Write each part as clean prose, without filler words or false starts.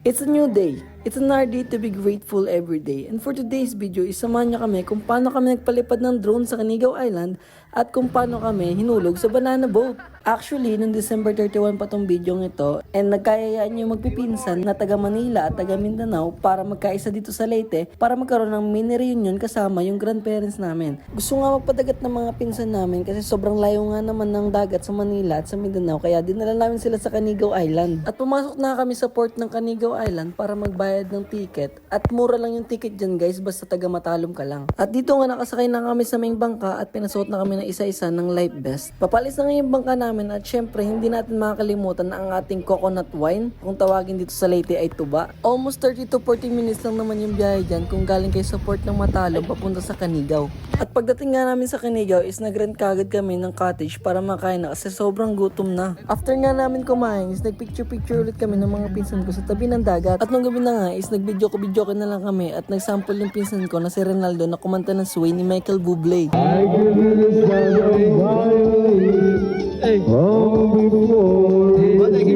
It's a new day. It's another day to be grateful every day. And for today's video, isamahan niyo kami kung paano kami nagpalipad ng drone sa Canigao Island at kung paano kami hinulog sa banana boat. Actually, noong December 31 pa tong video ito, and nagkayayaan niyo magpipinsan na taga Manila at taga Mindanao para magkaisa dito sa Leyte para magkaroon ng mini reunion kasama yung grandparents namin. Gusto nga magpadagat ng mga pinsan namin kasi sobrang layo nga naman ng dagat sa Manila at sa Mindanao kaya dinala namin sila sa Canigao Island. At pumasok na kami sa port ng Canigao Island para magbayad ng ticket. At mura lang yung ticket dyan guys, basta taga Matalom ka lang. At dito nga nakasakay na kami sa maing bangka at pinasuot na kami ng isa-isa ng life vest. Papalis na nga yung bangka namin at syempre hindi natin makakalimutan na ang ating coconut wine, kung tawagin dito sa Leyte ay tuba. Almost 30 to 40 minutes lang naman yung biyahe dyan kung galing kayo sa port ng Matalom papunta sa Canigao. At pagdating nga namin sa Canigao is nag-rent kagad kami ng cottage para makain na kasi sobrang gutom na. After nga namin kumain is nagpicture-picture ulit kami ng mga pinsan ko sa tabi ng dagat. At nung gabi na nga is nag-video ko na lang kami at nagsample yung pinsan ko na si Ronaldo na kumanta ng Sway ni Michael Bublé. I give you this kind of violence long before make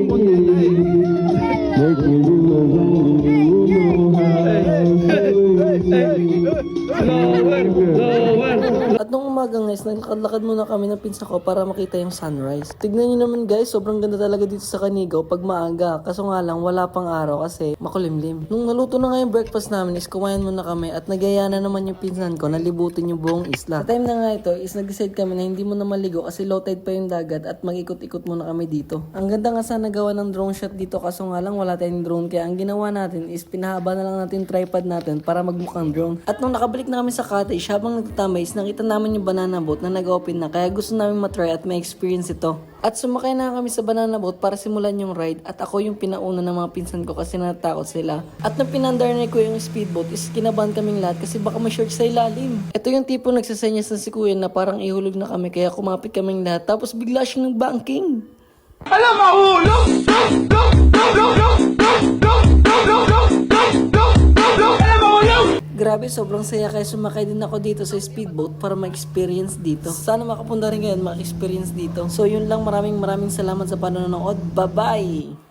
me At nung umaga guys, naglalakad muna kami ng pinsa ko para makita yung sunrise. Tignan nyo naman guys, sobrang ganda talaga dito sa Canigao pag maaga. Kaso nga lang, wala pang araw kasi makulimlim. Nung naluto na nga yung breakfast namin is kumain muna kami at nagaya na naman yung pinsan ko na libutin yung buong isla. Sa time na nga ito is nag-decide kami na hindi muna maligo kasi low tide pa yung dagat at mag-ikot-ikot muna kami dito. Ang ganda nga sana gawa ng drone shot dito kaso nga lang wala tayong drone kaya ang ginawa natin is pinahaba na lang natin yung tripod natin para magmukhang drone. At nung nakabalik na kami sa cottage habang nagtatambay is nakita namin yung banana boat na nag-open na kaya gusto namin matry at ma-experience ito. At sumakay na kami sa banana boat para simulan yung ride at ako yung pinauna ng mga pinsan ko kasi natakot sila. At nung pinandar na ko yung speedboat is kinabahan kaming lahat kasi baka ma-short sa ilalim. Ito yung tipong nagsasenyas na si kuya na parang ihulog na kami kaya kumapit kaming lahat tapos bigla siyang nag-banking. Alam mahulog! Grabe, sobrang saya kaya sumakay din ako dito sa speedboat para ma-experience dito. Sana makapunta rin ngayon ma-experience dito. So yun lang, maraming salamat sa panonood. Bye-bye!